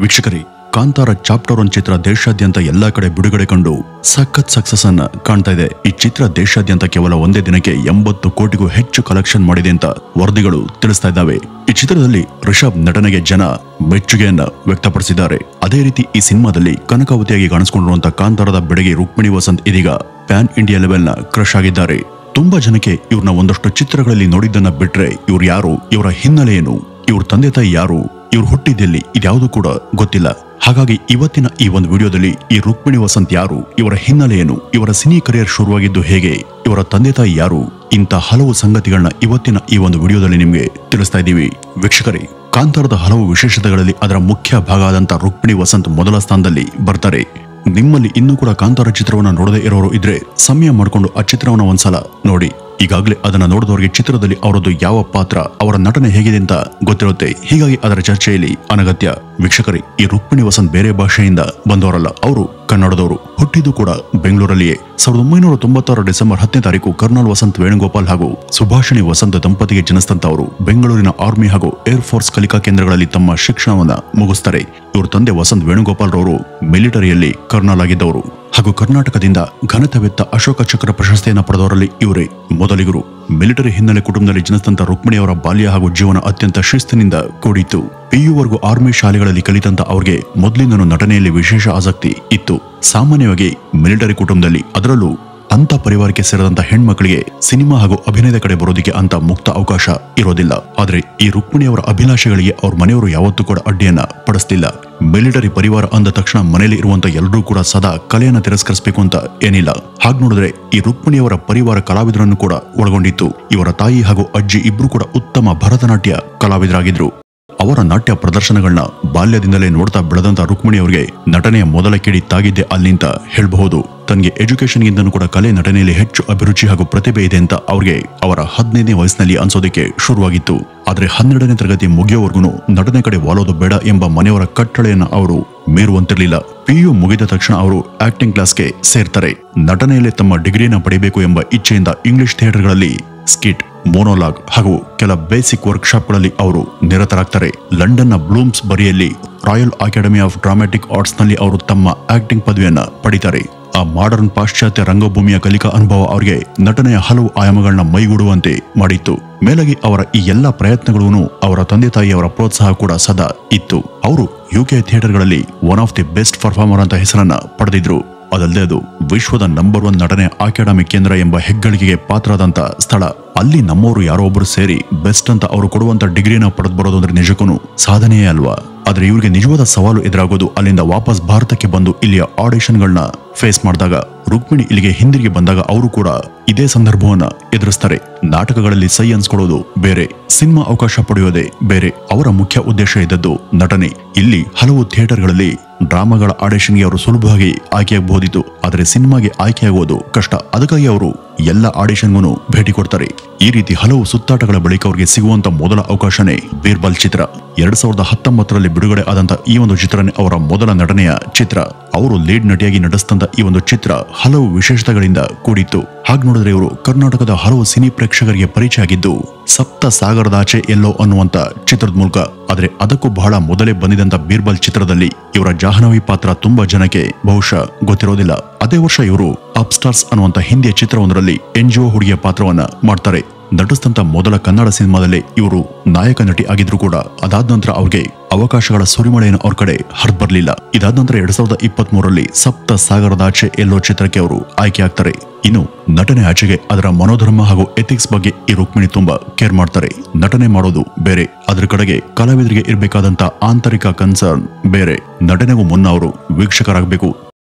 ವೀಕ್ಷಕರೇ, ಕಾಂತಾರ ಚಾಪ್ಟರ್ 1 ಚಿತ್ರ ದೇಶಾದ್ಯಂತ ಎಲ್ಲಾ ಕಡೆ ಬಿಡುಗಡೆ ಕಂಡು ಸಖತ್ ಸಕ್ಸಸ್ ಅನ್ನ ಕಾಣ್ತಾ ಇದೆ. ಈ ಚಿತ್ರ ದೇಶಾದ್ಯಂತ ಕೇವಲ ಒಂದೇ ದಿನಕ್ಕೆ 80 ಕೋಟಿಗೂ ಹೆಚ್ಚು ಕಲೆಕ್ಷನ್ ಮಾಡಿದೆ ಅಂತ ವರದಿಗಳು ತಿಳಿಸ್ತಾ ಇದ್ದಾವೆ. ಈ ಚಿತ್ರದಲ್ಲಿ ರಿಷಬ್ ನಟನೆಗೆ ಜನ ಮೆಚ್ಚುಗೆಯನ್ನ ವ್ಯಕ್ತಪಡಿಸಿದ್ದಾರೆ. ಅದೇ ರೀತಿ ಈ ಸಿನಿಮಾದಲ್ಲಿ ಕನಕಾವತಿಯಾಗಿ ಕಾಣಿಸಿಕೊಂಡಿರುವಂತಹ ಕಾಂತಾರದ ಬೆಡಗಿ ರುಕ್ಮಿಣಿ ವಸಂತ್ ಇದೀಗ ಪ್ಯಾನ್ ಇಂಡಿಯಾ ಲೆವೆಲ್ ನ ಕ್ರಶ್ ಆಗಿದ್ದಾರೆ. ತುಂಬಾ ಜನಕ್ಕೆ ಇವ್ರನ್ನ ಒಂದಷ್ಟು ಚಿತ್ರಗಳಲ್ಲಿ ನೋಡಿದ್ದನ್ನ ಬಿಟ್ರೆ ಇವ್ರು ಯಾರು, ಇವರ ಹಿನ್ನೆಲೆ ಏನು, ಇವ್ರ ತಂದೆ ತಾಯಿ ಯಾರು, ಇವ್ರು ಹುಟ್ಟಿದ್ದೆಲ್ಲಿ ಇದ್ಯಾವುದು ಕೂಡ ಗೊತ್ತಿಲ್ಲ. ಹಾಗಾಗಿ ಇವತ್ತಿನ ಈ ಒಂದು ವಿಡಿಯೋದಲ್ಲಿ ಈ ರುಕ್ಮಿಣಿ ವಸಂತ್ ಯಾರು, ಇವರ ಹಿನ್ನೆಲೆ ಏನು, ಇವರ ಸಿನಿ ಕರಿಯರ್ ಶುರುವಾಗಿದ್ದು ಹೇಗೆ, ಇವರ ತಂದೆ ತಾಯಿ ಯಾರು, ಇಂಥ ಹಲವು ಸಂಗತಿಗಳನ್ನ ಇವತ್ತಿನ ಈ ಒಂದು ವಿಡಿಯೋದಲ್ಲಿ ನಿಮಗೆ ತಿಳಿಸ್ತಾ ಇದ್ದೀವಿ. ವೀಕ್ಷಕರೇ, ಕಾಂತಾರದ ಹಲವು ವಿಶೇಷತೆಗಳಲ್ಲಿ ಅದರ ಮುಖ್ಯ ಭಾಗ ಆದಂತ ರುಕ್ಮಿಣಿ ವಸಂತ್ ಮೊದಲ ಸ್ಥಾನದಲ್ಲಿ ಬರ್ತಾರೆ. ನಿಮ್ಮಲ್ಲಿ ಇನ್ನೂ ಕೂಡ ಕಾಂತಾರ ಚಿತ್ರವನ್ನ ನೋಡದೇ ಇರೋರು ಇದ್ರೆ ಸಮಯ ಮಾಡಿಕೊಂಡು ಆ ಚಿತ್ರವನ್ನ ಒಂದ್ಸಲ ನೋಡಿ. ಈಗಾಗಲೇ ಅದನ್ನ ನೋಡಿದವರಿಗೆ ಚಿತ್ರದಲ್ಲಿ ಅವರದ್ದು ಯಾವ ಪಾತ್ರ, ಅವರ ನಟನೆ ಹೇಗಿದೆ ಅಂತ ಗೊತ್ತಿರುತ್ತೆ. ಹೀಗಾಗಿ ಅದರ ಚರ್ಚೆಯಲ್ಲಿ ಅನಗತ್ಯ. ವೀಕ್ಷಕರೇ, ಈ ರುಕ್ಮಿಣಿ ವಸಂತ್ ಬೇರೆ ಭಾಷೆಯಿಂದ ಬಂದವರಲ್ಲ, ಅವರು ಕನ್ನಡದವರು. ಹುಟ್ಟಿದ್ದು ಕೂಡ ಬೆಂಗಳೂರಲ್ಲಿಯೇ. 1996 ಡಿಸೆಂಬರ್ 10ನೇ ತಾರೀಕು ಕರ್ನಲ್ ವಸಂತ್ ವೇಣುಗೋಪಾಲ್ ಹಾಗೂ ಸುಭಾಷಿಣಿ ವಸಂತ್ ದಂಪತಿಗೆ ಜನಿಸಿದಂತವರು ಬೆಂಗಳೂರಿನ ಆರ್ಮಿ ಹಾಗೂ ಏರ್ ಫೋರ್ಸ್ ಕಲಿಕಾ ಕೇಂದ್ರಗಳಲ್ಲಿ ತಮ್ಮ ಶಿಕ್ಷಣವನ್ನ ಮುಗಿಸ್ತಾರೆ. ಇವ್ರ ತಂದೆ ವಸಂತ್ ವೇಣುಗೋಪಾಲ್ ರವರು ಮಿಲಿಟರಿಯಲ್ಲಿ ಕರ್ನಲ್ ಆಗಿದ್ದವರು ಹಾಗೂ ಕರ್ನಾಟಕದಿಂದ ಘನತೆವೆತ್ತ ಅಶೋಕ ಚಕ್ರ ಪ್ರಶಸ್ತಿಯನ್ನು ಪಡೆದವರಲ್ಲಿ ಇವರೇ ಮೊದಲಿಗರು. ಮಿಲಿಟರಿ ಹಿನ್ನೆಲೆ ಕುಟುಂಬದಲ್ಲಿ ಜನಿಸಿದಂತ ರುಕ್ಮಿಣಿ ಅವರ ಬಾಲ್ಯ ಹಾಗೂ ಜೀವನ ಅತ್ಯಂತ ಶಿಸ್ತಿನಿಂದ ಕೂಡಿತ್ತು. PU ಆರ್ಮಿ ಶಾಲೆಗಳಲ್ಲಿ ಕಲಿತಂತ ಅವ್ರಿಗೆ ಮೊದಲಿಂದನೂ ನಟನೆಯಲ್ಲಿ ವಿಶೇಷ ಆಸಕ್ತಿ ಇತ್ತು. ಸಾಮಾನ್ಯವಾಗಿ ಮಿಲಿಟರಿ ಕುಟುಂಬದಲ್ಲಿ, ಅದರಲ್ಲೂ ಅಂತ ಪರಿವಾರಕ್ಕೆ ಸೇರಿದಂತ ಹೆಣ್ಮಕ್ಳಿಗೆ ಸಿನಿಮಾ ಹಾಗೂ ಅಭಿನಯದ ಕಡೆ ಬರೋದಿಕ್ಕೆ ಅಂತ ಮುಕ್ತ ಅವಕಾಶ ಇರೋದಿಲ್ಲ. ಆದ್ರೆ ಈ ರುಕ್ಮಿಣಿ ಅವರ ಅಭಿಲಾಷೆಗಳಿಗೆ ಅವ್ರ ಮನೆಯವರು ಯಾವತ್ತೂ ಕೂಡ ಅಡ್ಡಿಯನ್ನ ಪಡಿಸ್ತಿಲ್ಲ. ಮಿಲಿಟರಿ ಪರಿವಾರ ಅಂದ ತಕ್ಷಣ ಮನೆಯಲ್ಲಿ ಇರುವಂತ ಎಲ್ಲರೂ ಕೂಡ ಸದಾ ಕಲೆಯನ್ನ ತಿರಸ್ಕರಿಸಬೇಕು ಅಂತ ಏನಿಲ್ಲ. ಹಾಗೆ ನೋಡಿದ್ರೆ ಈ ರುಕ್ಮಿಣಿಯವರ ಪರಿವಾರ ಕಲಾವಿದರನ್ನು ಕೂಡ ಒಳಗೊಂಡಿತ್ತು. ಇವರ ತಾಯಿ ಹಾಗೂ ಅಜ್ಜಿ ಇಬ್ರು ಕೂಡ ಉತ್ತಮ ಭರತನಾಟ್ಯ ಕಲಾವಿದರಾಗಿದ್ರು. ಅವರ ನಾಟ್ಯ ಪ್ರದರ್ಶನಗಳನ್ನ ಬಾಲ್ಯದಿಂದಲೇ ನೋಡ್ತಾ ಬೆಳೆದಂತ ರುಕ್ಮಿಣಿ ಅವರಿಗೆ ನಟನೆಯ ಮೊದಲ ಕಿಡಿ ತಾಗಿದ್ದೆ ಅಲ್ಲಿಂತ ಹೇಳಬಹುದು. ತನಗೆ ಎಜುಕೇಶನ್ಗಿಂತನೂ ಕೂಡ ಕಲೆ ನಟನೆಯಲ್ಲಿ ಹೆಚ್ಚು ಅಭಿರುಚಿ ಹಾಗೂ ಪ್ರತಿಭೆ ಇದೆ ಅಂತ ಅವ್ರಿಗೆ ಅವರ 15ನೇ ವಯಸ್ಸಿನಲ್ಲಿ ಅನ್ಸೋದಕ್ಕೆ ಶುರುವಾಗಿತ್ತು. ಆದ್ರೆ 12ನೇ ತರಗತಿ ಮುಗಿಯೋವರೆಗೂ ನಟನೆ ಕಡೆ ವಾಲೋದು ಬೇಡ ಎಂಬ ಮನೆಯವರ ಕಟ್ಟಳೆಯನ್ನ ಅವರು ಮೀರುವಂತಿರಲಿಲ್ಲ. PU ಮುಗಿದ ತಕ್ಷಣ ಅವರು ಆಕ್ಟಿಂಗ್ ಕ್ಲಾಸ್ಗೆ ಸೇರ್ತಾರೆ. ನಟನೆಯಲ್ಲಿ ತಮ್ಮ ಡಿಗ್ರಿಯನ್ನ ಪಡೆಯಬೇಕು ಎಂಬ ಇಚ್ಛೆಯಿಂದ ಇಂಗ್ಲಿಷ್ ಥಿಯೇಟರ್ಗಳಲ್ಲಿ ಸ್ಕಿಟ್, ಮೋನೋಲಾಗ್ ಹಾಗೂ ಕೆಲ ಬೇಸಿಕ್ ವರ್ಕ್ಶಾಪ್ಗಳಲ್ಲಿ ಅವರು ನಿರತರಾಗ್ತಾರೆ. ಲಂಡನ್ನ ಬ್ಲೂಮ್ಸ್ ಬರಿಯಲ್ಲಿ Royal Academy of Dramatic Arts ನಲ್ಲಿ ಅವರು ತಮ್ಮ ಆಕ್ಟಿಂಗ್ ಪದವಿಯನ್ನ ಪಡಿತಾರೆ. ಆ ಮಾಡರ್ನ್ ಪಾಶ್ಚಾತ್ಯ ರಂಗಭೂಮಿಯ ಕಲಿಕಾ ಅನುಭವ ಅವರಿಗೆ ನಟನೆಯ ಹಲವು ಆಯಾಮಗಳನ್ನ ಮೈಗೂಡುವಂತೆ ಮಾಡಿತ್ತು. ಮೇಲಾಗಿ ಅವರ ಈ ಎಲ್ಲಾ ಪ್ರಯತ್ನಗಳೂ ಅವರ ತಂದೆ ತಾಯಿಯವರ ಪ್ರೋತ್ಸಾಹ ಕೂಡ ಸದಾ ಇತ್ತು. ಅವರು UK ಥಿಯೇಟರ್ಗಳಲ್ಲಿ one of the best performer ಅಂತ ಹೆಸರನ್ನ ಪಡೆದಿದ್ರು. ಅದಲ್ಲದೆ ಅದು ವಿಶ್ವದ ನಂಬರ್ 1 ನಟನೆ ಅಕಾಡೆಮಿ ಕೇಂದ್ರ ಎಂಬ ಹೆಗ್ಗಳಿಕೆಗೆ ಪಾತ್ರರಾದಂತ ಸ್ಥಳ. ಅಲ್ಲಿ ನಮ್ಮವರು ಯಾರೋ ಒಬ್ರು ಸೇರಿ ಬೆಸ್ಟ್ ಅಂತ ಅವರು ಕೊಡುವಂತ ಡಿಗ್ರಿನ ಪಡೆದು ಬರೋದು ಅಂದ್ರೆ ನಿಜಕ್ಕೂ ಸಾಧನೆಯೇ ಅಲ್ವಾ. ಆದ್ರೆ ಇವ್ರಿಗೆ ನಿಜವಾದ ಸವಾಲು ಎದುರಾಗೋದು ಅಲ್ಲಿಂದ ವಾಪಸ್ ಭಾರತಕ್ಕೆ ಬಂದು ಇಲ್ಲಿಯ ಆಡಿಷನ್ಗಳನ್ನ ಫೇಸ್ ಮಾಡಿದಾಗ. ರುಕ್ಮಿಣಿ ಇಲ್ಲಿಗೆ ಹಿಂದಿರುಗಿ ಬಂದಾಗ ಅವರು ಕೂಡ ಇದೇ ಸಂದರ್ಭವನ್ನ ಎದುರಿಸ್ತಾರೆ. ನಾಟಕಗಳಲ್ಲಿ ಸೈ ಅನ್ಸ್ಕೊಳ್ಳೋದು ಬೇರೆ, ಸಿನಿಮಾ ಅವಕಾಶ ಪಡೆಯೋದೇ ಬೇರೆ. ಅವರ ಮುಖ್ಯ ಉದ್ದೇಶ ಇದ್ದದ್ದು ನಟನೆ. ಇಲ್ಲಿ ಹಲವು ಥಿಯೇಟರ್ಗಳಲ್ಲಿ ಡ್ರಾಮಾಗಳ ಆಡಿಷನ್ಗೆ ಅವರು ಸುಲಭವಾಗಿ ಆಯ್ಕೆಯಾಗಬಹುದಿತ್ತು, ಆದ್ರೆ ಸಿನಿಮಾಗೆ ಆಯ್ಕೆಯಾಗುವುದು ಕಷ್ಟ. ಅದಕ್ಕಾಗಿ ಅವರು ಎಲ್ಲ ಆಡಿಷನ್ಗೂ ಭೇಟಿ ಕೊಡ್ತಾರೆ. ಈ ರೀತಿ ಹಲವು ಸುತ್ತಾಟಗಳ ಬಳಿಕ ಅವರಿಗೆ ಸಿಗುವಂತ ಮೊದಲ ಅವಕಾಶನೇ ಬೀರ್ಬಲ್ ಚಿತ್ರ. 2019ರಲ್ಲಿ ಬಿಡುಗಡೆ ಆದಂತ ಈ ಒಂದು ಚಿತ್ರನೇ ಅವರ ಮೊದಲ ನಟನೆಯ ಚಿತ್ರ. ಅವರು ಲೀಡ್ ನಟಿಯಾಗಿ ನಟಿಸಿದಂತ ಈ ಒಂದು ಚಿತ್ರ ಹಲವು ವಿಶೇಷತೆಗಳಿಂದ ಕೂಡಿತ್ತು. ಹಾಗೆ ನೋಡಿದ್ರೆ ಇವರು ಕರ್ನಾಟಕದ ಹಲವು ಸಿನಿ ಪ್ರೇಕ್ಷಕರಿಗೆ ಪರಿಚಯ ಆಗಿದ್ದು ಸಪ್ತ ಸಾಗರದಾಚೆ ಎಲ್ಲೋ ಅನ್ನುವಂತ ಚಿತ್ರದ ಮೂಲಕ. ಆದ್ರೆ ಅದಕ್ಕೂ ಬಹಳ ಮೊದಲೇ ಬಂದಿದಂತ ಬೀರ್ಬಲ್ ಚಿತ್ರದಲ್ಲಿ ಇವರ ಜಾಹ್ನವಿ ಪಾತ್ರ ತುಂಬಾ ಜನಕ್ಕೆ ಬಹುಶಃ ಗೊತ್ತಿರೋದಿಲ್ಲ. ಅದೇ ವರ್ಷ ಇವರು ಅಪ್ಸ್ಟಾರ್ಸ್ ಅನ್ನುವಂತ ಹಿಂದಿಯ ಚಿತ್ರವೊಂದರಲ್ಲಿ NGO ಹುಡುಗಿಯ ಪಾತ್ರವನ್ನ ಮಾಡ್ತಾರೆ. ನಟಿಸಿದಂತ ಮೊದಲ ಕನ್ನಡ ಸಿನಿಮಾದಲ್ಲೇ ಇವರು ನಾಯಕ ನಟಿ ಆಗಿದ್ರು ಕೂಡ ಅದಾದ ನಂತರ ಅವ್ರಿಗೆ ಅವಕಾಶಗಳ ಸುರಿಮಳೆಯನ್ನು ಅವ್ರ ಕಡೆ ಹರಿದು ಬರಲಿಲ್ಲ. ಇದಾದ ನಂತರ 2023ರಲ್ಲಿ ಸಪ್ತ ಸಾಗರದಾಚೆ ಎಲ್ಲೋ ಚಿತ್ರಕ್ಕೆ ಅವರು ಆಯ್ಕೆ ಆಗ್ತಾರೆ. ಇನ್ನು ನಟನೆ ಆಚೆಗೆ ಅದರ ಮನೋಧರ್ಮ ಹಾಗೂ ಎಥಿಕ್ಸ್ ಬಗ್ಗೆ ಈ ರುಕ್ಮಿಣಿ ತುಂಬಾ ಕೇರ್ ಮಾಡ್ತಾರೆ. ನಟನೆ ಮಾಡೋದು ಬೇರೆ, ಅದ್ರ ಕಡೆಗೆ ಕಲಾವಿದರಿಗೆ ಇರಬೇಕಾದಂತ ಆಂತರಿಕ ಕನ್ಸರ್ನ್ ಬೇರೆ. ನಟನೆಗೂ ಮುನ್ನ ಅವರು ವೀಕ್ಷಕರಾಗಬೇಕು.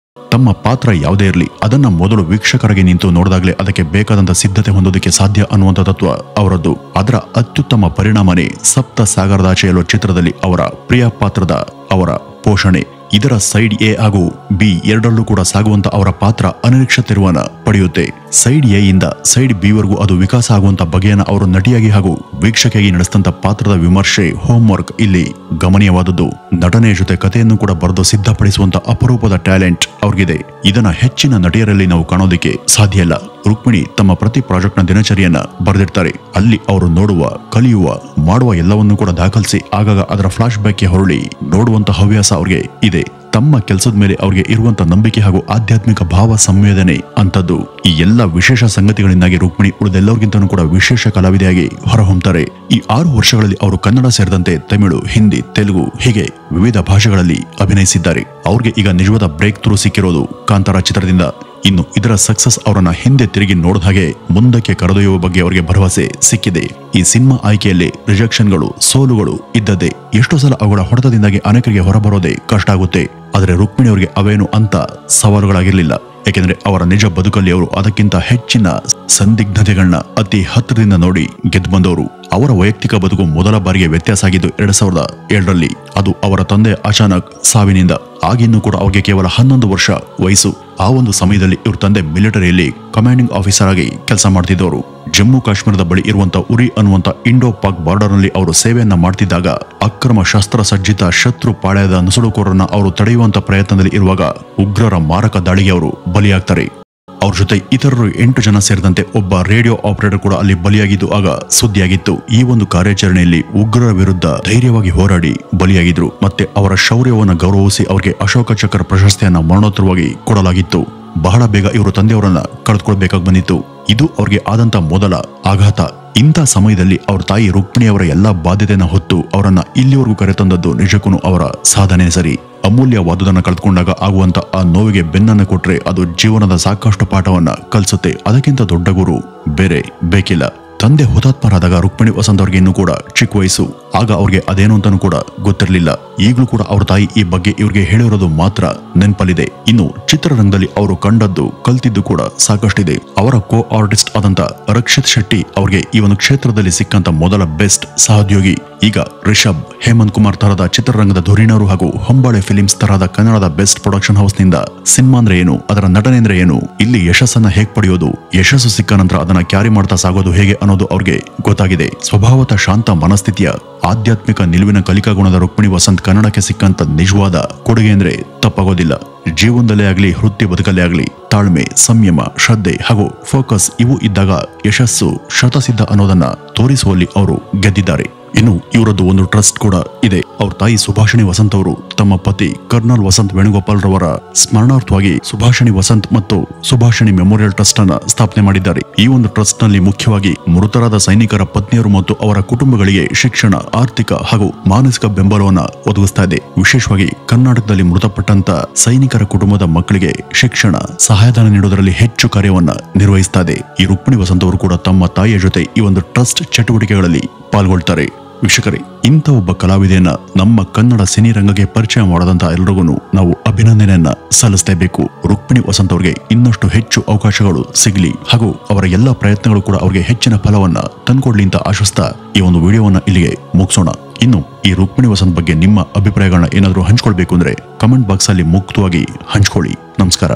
ತಮ್ಮ ಪಾತ್ರ ಯಾವುದೇ ಇರಲಿ ಅದನ್ನ ಮೊದಲು ವೀಕ್ಷಕರಾಗಿ ನಿಂತು ನೋಡಿದಾಗಲೇ ಅದಕ್ಕೆ ಬೇಕಾದಂತ ಸಿದ್ಧತೆ ಹೊಂದೋದಕ್ಕೆ ಸಾಧ್ಯ ಅನ್ನುವಂಥ ತತ್ವ ಅವರದ್ದು. ಅದರ ಅತ್ಯುತ್ತಮ ಪರಿಣಾಮನೇ ಸಪ್ತ ಸಾಗರದಾಚೆ ಎಲ್ಲೋ ಚಿತ್ರದಲ್ಲಿ ಅವರ ಪ್ರಿಯ ಪಾತ್ರದ ಅವರ ಪೋಷಣೆ. ಇದರ ಸೈಡ್ ಎ ಹಾಗೂ ಬಿ ಎರಡರಲ್ಲೂ ಕೂಡ ಸಾಗುವಂತ ಅವರ ಪಾತ್ರ ಅನಿರೀಕ್ಷಿತ ತಿರುವನ್ನ ಪಡೆಯುತ್ತೆ. ಸೈಡ್ ಎ ಇಂದ ಸೈಡ್ ಬಿ ವರೆಗೂ ಅದು ವಿಕಾಸ ಆಗುವಂತ ಬಗೆಯನ್ನ ಅವರು ನಟಿಯಾಗಿ ಹಾಗೂ ವೀಕ್ಷಕಿಯಾಗಿ ನಡೆಸಿದಂತ ಪಾತ್ರದ ವಿಮರ್ಶೆ ಹೋಮ್ವರ್ಕ್ ಇಲ್ಲಿ ಗಮನೀಯವಾದದ್ದು. ನಟನೆಯ ಜೊತೆ ಕಥೆಯನ್ನು ಕೂಡ ಬರೆದು ಸಿದ್ಧಪಡಿಸುವಂತ ಅಪರೂಪದ ಟ್ಯಾಲೆಂಟ್ ಅವ್ರಿಗಿದೆ. ಇದನ್ನ ಹೆಚ್ಚಿನ ನಟಿಯರಲ್ಲಿ ನಾವು ಕಾಣೋದಕ್ಕೆ ಸಾಧ್ಯ ಇಲ್ಲ. ರುಕ್ಮಿಣಿ ತಮ್ಮ ಪ್ರತಿ ಪ್ರಾಜೆಕ್ಟ್ ನ ದಿನಚರಿಯನ್ನ ಬರೆದಿರ್ತಾರೆ. ಅಲ್ಲಿ ಅವರು ನೋಡುವ, ಕಲಿಯುವ, ಮಾಡುವ ಎಲ್ಲವನ್ನೂ ಕೂಡ ದಾಖಲಿಸಿ ಆಗಾಗ ಅದರ ಫ್ಲಾಶ್ ಬ್ಯಾಕ್ಗೆ ಹೊರಳಿ ನೋಡುವಂತ ಹವ್ಯಾಸ ಅವ್ರಿಗೆ ಇದೆ. ತಮ್ಮ ಕೆಲಸದ ಮೇಲೆ ಅವ್ರಿಗೆ ಇರುವಂತ ನಂಬಿಕೆ ಹಾಗೂ ಆಧ್ಯಾತ್ಮಿಕ ಭಾವ ಸಂವೇದನೆ ಅಂತದ್ದು. ಈ ಎಲ್ಲ ವಿಶೇಷ ಸಂಗತಿಗಳಿಂದಾಗಿ ರುಕ್ಮಿಣಿ ಉಳಿದೆಲ್ಲರಿಗಿಂತನೂ ಕೂಡ ವಿಶೇಷ ಕಲಾವಿದೆಯಾಗಿ ಹೊರಹೊಮ್ಮುತ್ತಾರೆ. ಈ 6 ವರ್ಷಗಳಲ್ಲಿ ಅವರು ಕನ್ನಡ ಸೇರಿದಂತೆ ತಮಿಳು, ಹಿಂದಿ, ತೆಲುಗು ಹೀಗೆ ವಿವಿಧ ಭಾಷೆಗಳಲ್ಲಿ ಅಭಿನಯಿಸಿದ್ದಾರೆ. ಅವ್ರಿಗೆ ಈಗ ನಿಜವಾದ ಬ್ರೇಕ್ ಥ್ರೂ ಸಿಕ್ಕಿರೋದು ಕಾಂತಾರ ಚಿತ್ರದಿಂದ. ಇನ್ನು ಇದರ ಸಕ್ಸಸ್ ಅವರನ್ನ ಹಿಂದೆ ತಿರುಗಿ ನೋಡಿದ ಹಾಗೆ ಮುಂದಕ್ಕೆ ಕರೆದೊಯ್ಯುವ ಬಗ್ಗೆ ಅವರಿಗೆ ಭರವಸೆ ಸಿಕ್ಕಿದೆ. ಈ ಸಿನಿಮಾ ಆಯ್ಕೆಯಲ್ಲಿ ರಿಜೆಕ್ಷನ್ಗಳು, ಸೋಲುಗಳು ಇದ್ದದ್ದೇ. ಎಷ್ಟೋ ಸಲ ಅವುಗಳ ಹೊಡೆತದಿಂದಾಗಿ ಅನೇಕರಿಗೆ ಹೊರಬರೋದೇ ಕಷ್ಟ ಆಗುತ್ತೆ. ಆದರೆ ರುಕ್ಮಿಣಿ ಅವರಿಗೆ ಅವೇನು ಅಂತ ಸವಾಲುಗಳಾಗಿರ್ಲಿಲ್ಲ. ಯಾಕೆಂದ್ರೆ ಅವರ ನಿಜ ಬದುಕಲ್ಲಿ ಅವರು ಅದಕ್ಕಿಂತ ಹೆಚ್ಚಿನ ಸಂದಿಗ್ಧತೆಗಳನ್ನ ಅತಿ ಹತ್ತಿರದಿಂದ ನೋಡಿ ಗೆದ್ದು ಬಂದವರು. ಅವರ ವೈಯಕ್ತಿಕ ಬದುಕು ಮೊದಲ ಬಾರಿಗೆ ವ್ಯತ್ಯಾಸ ಆಗಿದ್ದು 2007ರಲ್ಲಿ. ಅದು ಅವರ ತಂದೆ ಅಚಾನಕ್ ಸಾವಿನಿಂದ. ಆಗಿನ್ನೂ ಕೂಡ ಅವರಿಗೆ ಕೇವಲ 11 ವರ್ಷ ವಯಸ್ಸು. ಆ ಒಂದು ಸಮಯದಲ್ಲಿ ಇವ್ರ ತಂದೆ ಮಿಲಿಟರಿಯಲ್ಲಿ ಕಮಾಂಡಿಂಗ್ ಆಫೀಸರ್ ಆಗಿ ಕೆಲಸ ಮಾಡ್ತಿದ್ದವರು. ಜಮ್ಮು ಕಾಶ್ಮೀರದ ಬಳಿ ಇರುವಂತ ಉರಿ ಅನ್ನುವಂತ ಇಂಡೋ ಪಾಕ್ ಬಾರ್ಡರ್ ನಲ್ಲಿ ಅವರು ಸೇವೆಯನ್ನ ಮಾಡ್ತಿದ್ದಾಗ ಅಕ್ರಮ ಶಸ್ತ್ರ ಸಜ್ಜಿತ ಶತ್ರು ಪಾಳ್ಯದ ನುಸುಳುಕೋರನ್ನ ಅವರು ತಡೆಯುವಂತ ಪ್ರಯತ್ನದಲ್ಲಿ ಇರುವಾಗ ಉಗ್ರರ ಮಾರಕ ದಾಳಿಗೆ ಅವರು ಬಲಿಯಾಗ್ತಾರೆ. ಅವ್ರ ಜೊತೆ ಇತರರು 8 ಜನ ಸೇರಿದಂತೆ ಒಬ್ಬ ರೇಡಿಯೋ ಆಪರೇಟರ್ ಕೂಡ ಅಲ್ಲಿ ಬಲಿಯಾಗಿದ್ದು ಆಗ ಸುದ್ದಿಯಾಗಿತ್ತು. ಈ ಒಂದು ಕಾರ್ಯಾಚರಣೆಯಲ್ಲಿ ಉಗ್ರರ ವಿರುದ್ಧ ಧೈರ್ಯವಾಗಿ ಹೋರಾಡಿ ಬಲಿಯಾಗಿದ್ರು. ಮತ್ತೆ ಅವರ ಶೌರ್ಯವನ್ನು ಗೌರವಿಸಿ ಅವರಿಗೆ ಅಶೋಕ ಚಕ್ರ ಪ್ರಶಸ್ತಿಯನ್ನ ಮರಣೋತ್ತರವಾಗಿ ಕೊಡಲಾಗಿತ್ತು. ಬಹಳ ಬೇಗ ಇವರು ತಂದೆಯವರನ್ನ ಕಳೆದುಕೊಳ್ಬೇಕಾಗಿ ಬಂದಿತ್ತು. ಇದು ಅವ್ರಿಗೆ ಆದಂತ ಮೊದಲ ಆಘಾತ. ಇಂಥ ಸಮಯದಲ್ಲಿ ಅವ್ರ ತಾಯಿ ರುಕ್ಮಿಣಿಯವರ ಎಲ್ಲಾ ಬಾಧ್ಯತೆಯನ್ನ ಹೊತ್ತು ಅವರನ್ನ ಇಲ್ಲಿವರೆಗೂ ಕರೆತಂದದ್ದು ನಿಜಕ್ಕೂ ಅವರ ಸಾಧನೆ ಸರಿ. ಅಮೂಲ್ಯವಾದುದನ್ನ ಕಳೆದುಕೊಂಡಾಗ ಆಗುವಂತ ಆ ನೋವಿಗೆ ಬೆನ್ನನ್ನು ಕೊಟ್ರೆ ಅದು ಜೀವನದ ಸಾಕಷ್ಟು ಪಾಠವನ್ನ ಕಲಿಸುತ್ತೆ. ಅದಕ್ಕಿಂತ ದೊಡ್ಡ ಗುರು ಬೇರೆ ಬೇಕಿಲ್ಲ. ತಂದೆ ಹುತಾತ್ಮರಾದಾಗ ರುಕ್ಮಿಣಿ ವಸಂತ್ ಅವ್ರಿಗೆ ಇನ್ನೂ ಕೂಡ ಚಿಕ್ಕ ವಯಸ್ಸು. ಆಗ ಅವ್ರಿಗೆ ಅದೇನು ಅಂತಾನೂ ಕೂಡ ಗೊತ್ತಿರಲಿಲ್ಲ. ಈಗಲೂ ಕೂಡ ಅವ್ರ ತಾಯಿ ಈ ಬಗ್ಗೆ ಇವ್ರಿಗೆ ಹೇಳಿರೋದು ಮಾತ್ರ ನೆನಪಲ್ಲಿದೆ. ಇನ್ನು ಚಿತ್ರರಂಗದಲ್ಲಿ ಅವರು ಕಂಡದ್ದು, ಕಲ್ತಿದ್ದು ಕೂಡ ಸಾಕಷ್ಟಿದೆ. ಅವರ ಕೋ ಆರ್ಟಿಸ್ಟ್ ಆದಂತ ರಕ್ಷಿತ್ ಶೆಟ್ಟಿ ಅವ್ರಿಗೆ ಈ ಒಂದು ಕ್ಷೇತ್ರದಲ್ಲಿ ಸಿಕ್ಕಂತ ಮೊದಲ ಬೆಸ್ಟ್ ಸಹೋದ್ಯೋಗಿ. ಈಗ ರಿಷಬ್, ಹೇಮಂತ್ ಕುಮಾರ್ ತರಹದ ಚಿತ್ರರಂಗದ ಧುರೀಣರು ಹಾಗೂ ಹೊಂಬಾಳೆ ಫಿಲಿಮ್ಸ್ ತರಹದ ಕನ್ನಡದ ಬೆಸ್ಟ್ ಪ್ರೊಡಕ್ಷನ್ ಹೌಸ್ ನಿಂದ ಸಿನಿಮಾ ಅಂದ್ರೆ ಏನು, ಅದರ ನಟನೆ ಅಂದ್ರೆ ಏನು, ಇಲ್ಲಿ ಯಶಸ್ಸನ್ನ ಹೇಗ್ ಪಡೆಯೋದು, ಯಶಸ್ಸು ಸಿಕ್ಕ ನಂತರ ಅದನ್ನ ಕ್ಯಾರಿ ಮಾಡ್ತಾ ಸಾಗೋದು ಹೇಗೆ ಅನ್ನೋದು ಅವ್ರಿಗೆ ಗೊತ್ತಾಗಿದೆ. ಸ್ವಭಾವತಃ ಶಾಂತ ಮನಸ್ಥಿತಿಯ ಆಧ್ಯಾತ್ಮಿಕ ನಿಲುವಿನ ಕಲಿಕಾ ಗುಣದ ರುಕ್ಮಿಣಿ ವಸಂತ್ ಕನ್ನಡಕ್ಕೆ ಸಿಕ್ಕಂತ ನಿಜವಾದ ಕೊಡುಗೆ ಅಂದ್ರೆ ತಪ್ಪಾಗೋದಿಲ್ಲ. ಜೀವನದಲ್ಲೇ ಆಗ್ಲಿ, ವೃತ್ತಿ ಬದುಕಲ್ಲೇ ಆಗ್ಲಿ ತಾಳ್ಮೆ, ಸಂಯಮ, ಶ್ರದ್ಧೆ ಹಾಗೂ ಫೋಕಸ್ ಇವು ಇದ್ದಾಗ ಯಶಸ್ಸು ಶತಸಿದ್ಧ ಅನ್ನೋದನ್ನ ತೋರಿಸುವಲ್ಲಿ ಅವರು ಗೆದ್ದಿದ್ದಾರೆ. ಇನ್ನು ಇವರದ್ದು ಒಂದು ಟ್ರಸ್ಟ್ ಕೂಡ ಇದೆ. ಅವ್ರ ತಾಯಿ ಸುಭಾಷಿಣಿ ವಸಂತ್ ಅವರು ತಮ್ಮ ಪತಿ ಕರ್ನಲ್ ವಸಂತ್ ವೇಣುಗೋಪಾಲ್ ರವರ ಸ್ಮರಣಾರ್ಥವಾಗಿ ಸುಭಾಷಿಣಿ ವಸಂತ್ ಮತ್ತು ಸುಭಾಷಿಣಿ ಮೆಮೋರಿಯಲ್ ಟ್ರಸ್ಟ್ ಅನ್ನ ಸ್ಥಾಪನೆ ಮಾಡಿದ್ದಾರೆ. ಈ ಒಂದು ಟ್ರಸ್ಟ್ ನಲ್ಲಿ ಮುಖ್ಯವಾಗಿ ಮೃತರಾದ ಸೈನಿಕರ ಪತ್ನಿಯರು ಮತ್ತು ಅವರ ಕುಟುಂಬಗಳಿಗೆ ಶಿಕ್ಷಣ, ಆರ್ಥಿಕ ಹಾಗೂ ಮಾನಸಿಕ ಬೆಂಬಲವನ್ನ ಒದಗಿಸ್ತಾ ಇದೆ. ವಿಶೇಷವಾಗಿ ಕರ್ನಾಟಕದಲ್ಲಿ ಮೃತಪಟ್ಟಂತ ಸೈನಿಕರ ಕುಟುಂಬದ ಮಕ್ಕಳಿಗೆ ಶಿಕ್ಷಣ, ಸಹಾಯಧನ ನೀಡುವುದರಲ್ಲಿ ಹೆಚ್ಚು ಕಾರ್ಯವನ್ನ ನಿರ್ವಹಿಸ್ತಾ ಇದೆ. ಈ ರುಕ್ಮಿಣಿ ವಸಂತ್ ಅವರು ಕೂಡ ತಮ್ಮ ತಾಯಿಯ ಜೊತೆ ಈ ಒಂದು ಟ್ರಸ್ಟ್ ಚಟುವಟಿಕೆಗಳಲ್ಲಿ ಪಾಲ್ಗೊಳ್ತಾರೆ. ವೀಕ್ಷಕರೇ, ಇಂಥ ಒಬ್ಬ ಕಲಾವಿದೆಯನ್ನ ನಮ್ಮ ಕನ್ನಡ ಸಿನಿರಂಗಕ್ಕೆ ಪರಿಚಯ ಮಾಡದಂತ ಎಲ್ರಿಗೂ ನಾವು ಅಭಿನಂದನೆಯನ್ನ ಸಲ್ಲಿಸಲೇಬೇಕು. ರುಕ್ಮಿಣಿ ವಸಂತ್ ಅವರಿಗೆ ಇನ್ನಷ್ಟು ಹೆಚ್ಚು ಅವಕಾಶಗಳು ಸಿಗಲಿ ಹಾಗೂ ಅವರ ಎಲ್ಲಾ ಪ್ರಯತ್ನಗಳು ಕೂಡ ಅವರಿಗೆ ಹೆಚ್ಚಿನ ಫಲವನ್ನ ತಂದ್ಕೊಡ್ಲಿ ಅಂತ ಆಶಿಸ್ತಾ ಈ ಒಂದು ವಿಡಿಯೋವನ್ನ ಇಲ್ಲಿಗೆ ಮುಗಿಸೋಣ. ಇನ್ನು ಈ ರುಕ್ಮಿಣಿ ವಸಂತ್ ಬಗ್ಗೆ ನಿಮ್ಮ ಅಭಿಪ್ರಾಯಗಳನ್ನ ಏನಾದರೂ ಹಂಚ್ಕೊಳ್ಬೇಕು ಅಂದ್ರೆ ಕಮೆಂಟ್ ಬಾಕ್ಸ್ ಅಲ್ಲಿ ಮುಕ್ತವಾಗಿ ಹಂಚ್ಕೊಳ್ಳಿ. ನಮಸ್ಕಾರ.